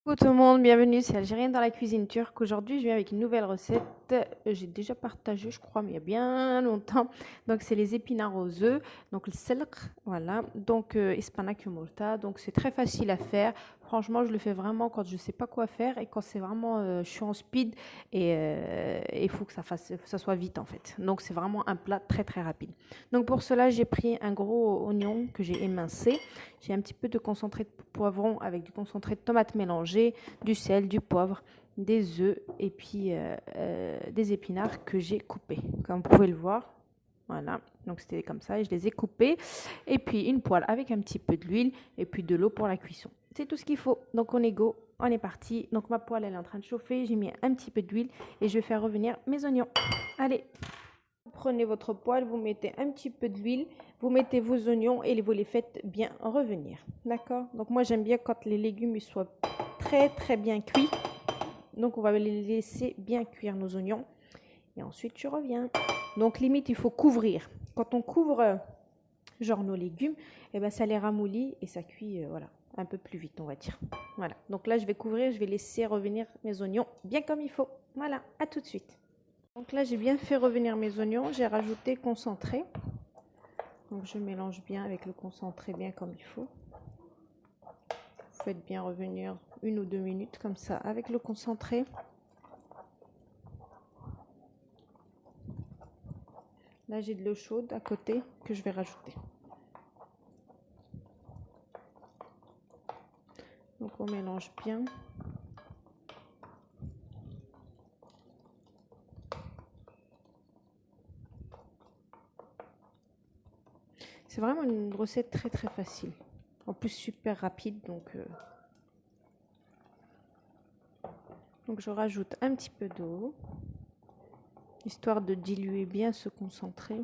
Coucou tout le monde, bienvenue, c'est Algérienne dans la cuisine turque. Aujourd'hui, je viens avec une nouvelle recette. J'ai déjà partagé, je crois, mais il y a bien longtemps. Donc, c'est les épinards aux œufs. Donc, le selq, voilà. Donc, ispanak yumurta. Donc, c'est très facile à faire. Franchement, je le fais vraiment quand je ne sais pas quoi faire et quand c'est vraiment, je suis en speed et il faut que ça soit vite en fait. Donc, c'est vraiment un plat très très rapide. Donc, pour cela, j'ai pris un gros oignon que j'ai émincé. J'ai un petit peu de concentré de poivron avec du concentré de tomate mélangé, du sel, du poivre, des œufs et puis des épinards que j'ai coupés. Comme vous pouvez le voir, voilà. Donc c'était comme ça et je les ai coupés. Et puis une poêle avec un petit peu d'huile et puis de l'eau pour la cuisson. C'est tout ce qu'il faut. Donc on est go, on est parti. Donc ma poêle elle est en train de chauffer. J'ai mis un petit peu d'huile et je vais faire revenir mes oignons. Allez. Prenez votre poêle, vous mettez un petit peu d'huile, vous mettez vos oignons et vous les faites bien revenir. D'accord? Donc moi j'aime bien quand les légumes ils soient très très bien cuits. Donc on va les laisser bien cuire nos oignons. Et ensuite je reviens. Donc limite il faut couvrir. Quand on couvre genre nos légumes, et ben ça les ramollit et ça cuit voilà, un peu plus vite on va dire. Voilà. Donc là je vais couvrir, je vais laisser revenir mes oignons bien comme il faut. Voilà, à tout de suite. Donc là, j'ai bien fait revenir mes oignons. J'ai rajouté concentré. Donc je mélange bien avec le concentré, bien comme il faut. Vous faites bien revenir 1 ou 2 minutes comme ça avec le concentré. Là, j'ai de l'eau chaude à côté que je vais rajouter. Donc on mélange bien. C'est vraiment une recette très très facile. En plus super rapide, donc je rajoute un petit peu d'eau, histoire de diluer bien ce concentré.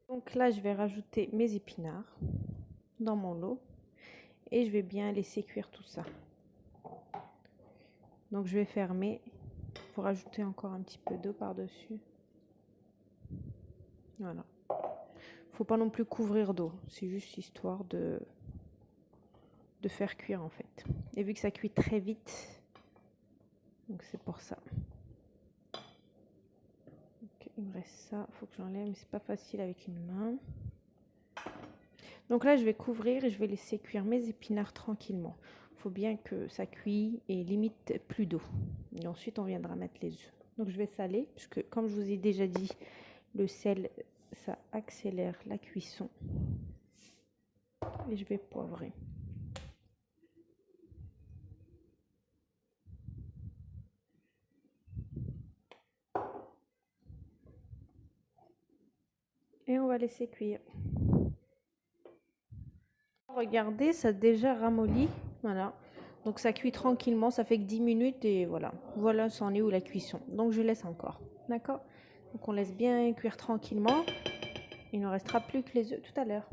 Donc là, je vais rajouter mes épinards dans mon lot et je vais bien laisser cuire tout ça. Donc je vais fermer pour ajouter encore un petit peu d'eau par-dessus. Voilà. Faut pas non plus couvrir d'eau, c'est juste histoire de faire cuire en fait. Et vu que ça cuit très vite, donc c'est pour ça. Donc, il me reste ça, faut que j'enlève, mais c'est pas facile avec une main. Donc là, je vais couvrir et je vais laisser cuire mes épinards tranquillement. Faut bien que ça cuit et limite plus d'eau. Et ensuite, on viendra mettre les œufs. Donc je vais saler, puisque comme je vous ai déjà dit, le sel, ça accélère la cuisson. Et je vais poivrer. Et on va laisser cuire. Regardez, ça a déjà ramolli. Voilà. Donc ça cuit tranquillement, ça fait que 10 minutes et voilà. Voilà, c'en est où la cuisson. Donc je laisse encore. D'accord? Donc on laisse bien cuire tranquillement. Il ne restera plus que les œufs tout à l'heure.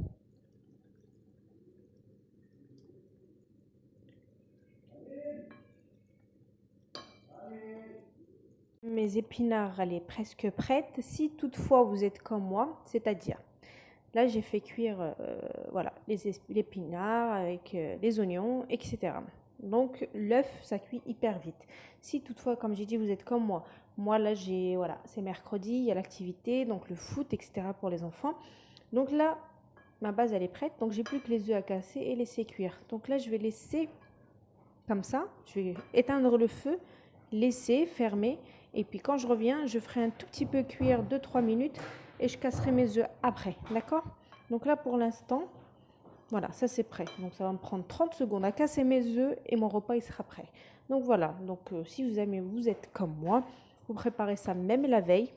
Mes épinards, elle est presque prête. Si toutefois vous êtes comme moi, c'est-à-dire, là j'ai fait cuire voilà, les épinards avec les oignons, etc. Donc l'œuf, ça cuit hyper vite. Si toutefois, comme j'ai dit, vous êtes comme moi là j'ai, voilà, c'est mercredi, il y a l'activité, donc le foot, etc. pour les enfants. Donc là, ma base elle est prête, donc j'ai plus que les œufs à casser et laisser cuire. Donc là, je vais laisser comme ça, je vais éteindre le feu, laisser, fermer. Et puis quand je reviens, je ferai un tout petit peu cuire 2-3 minutes et je casserai mes œufs après. D'accord? Donc là, pour l'instant, voilà, ça c'est prêt. Donc ça va me prendre 30 secondes à casser mes œufs et mon repas il sera prêt. Donc voilà, donc si vous aimez, vous êtes comme moi, vous préparez ça même la veille.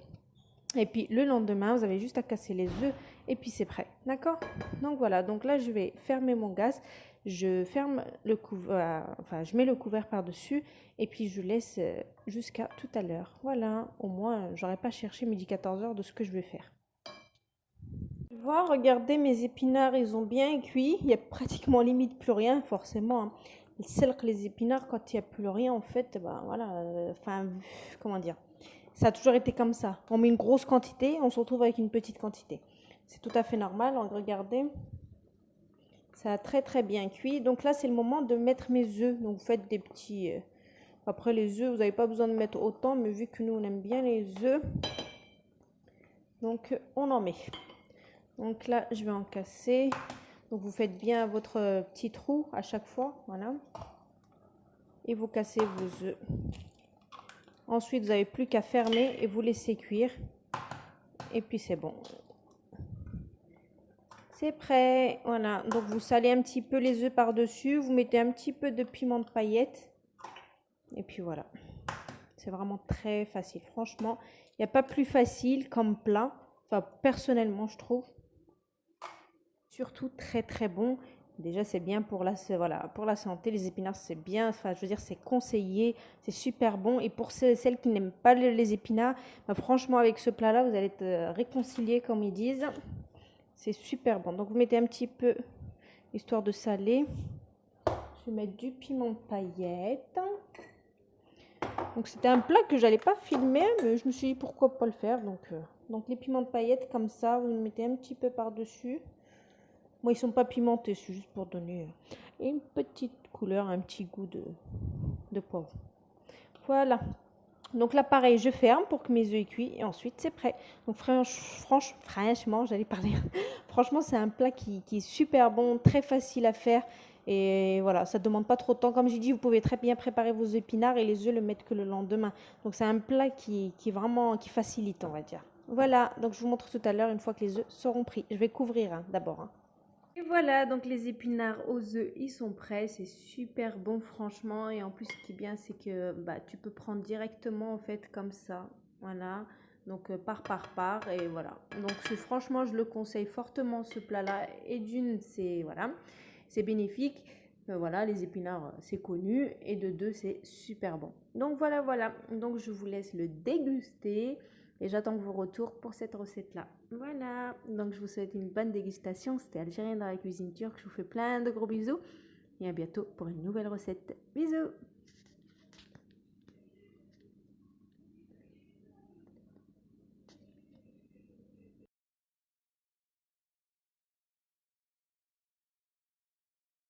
Et puis le lendemain, vous avez juste à casser les œufs et puis c'est prêt. D'accord? Donc voilà, donc là je vais fermer mon gaz. Je ferme le couvert, enfin je mets le couvert par-dessus et puis je laisse jusqu'à tout à l'heure. Voilà, au moins j'aurais pas cherché midi 14h de ce que je vais faire. Voir, regardez mes épinards, ils ont bien cuit. Il y a pratiquement limite plus rien, forcément. Hein. C'est que les épinards, quand il n'y a plus rien, en fait, ben voilà, enfin, comment dire, ça a toujours été comme ça. On met une grosse quantité, on se retrouve avec une petite quantité. C'est tout à fait normal. Donc, regardez, Ça a très bien cuit. Donc là, c'est le moment de mettre mes œufs. Donc vous faites des petits... Après les œufs, vous n'avez pas besoin de mettre autant, mais vu que nous, on aime bien les œufs, donc on en met. Donc là, je vais en casser. Donc vous faites bien votre petit trou à chaque fois, voilà. Et vous cassez vos œufs. Ensuite, vous n'avez plus qu'à fermer et vous laisser cuire. Et puis c'est bon. C'est prêt, voilà. Donc vous salez un petit peu les œufs par-dessus. Vous mettez un petit peu de piment de paillettes. Et puis voilà. C'est vraiment très facile. Franchement, il n'y a pas plus facile comme plat. Enfin, personnellement, je trouve. Surtout très bon. Déjà, c'est bien pour voilà, pour la santé. Les épinards, c'est bien. Enfin, je veux dire, c'est conseillé. C'est super bon. Et pour celles qui n'aiment pas les épinards, bah, franchement, avec ce plat-là, vous allez être réconciliés, comme ils disent. C'est super bon. Donc, vous mettez un petit peu, histoire de saler. Je vais mettre du piment de paillettes. Donc, c'était un plat que j'allais pas filmer, mais je me suis dit pourquoi pas le faire. Donc les piments de paillettes, comme ça, vous les mettez un petit peu par-dessus. Moi, ils sont pas pimentés, c'est juste pour donner une petite couleur, un petit goût de poivre. Voilà. Donc là, pareil, je ferme pour que mes œufs cuisent et ensuite c'est prêt. Donc franchement, j'allais parler. Franchement, c'est un plat qui est super bon, très facile à faire. Et voilà, ça ne demande pas trop de temps. Comme j'ai dit, vous pouvez très bien préparer vos épinards et les œufs le mettre que le lendemain. Donc c'est un plat qui facilite, on va dire. Voilà, donc je vous montre tout à l'heure une fois que les œufs seront pris. Je vais couvrir d'abord. Et voilà, donc les épinards aux œufs, ils sont prêts. C'est super bon, franchement. Et en plus, ce qui est bien, c'est que bah, tu peux prendre directement, en fait, comme ça. Voilà. Donc, part. Et voilà. Donc, franchement, je le conseille fortement, ce plat-là. Et d'une, voilà, c'est bénéfique. Voilà, les épinards, c'est connu. Et de deux, c'est super bon. Donc, voilà. Donc, je vous laisse le déguster. Et j'attends vos retours pour cette recette-là. Voilà, donc je vous souhaite une bonne dégustation. C'était Algérienne dans la cuisine turque. Je vous fais plein de gros bisous. Et à bientôt pour une nouvelle recette. Bisous!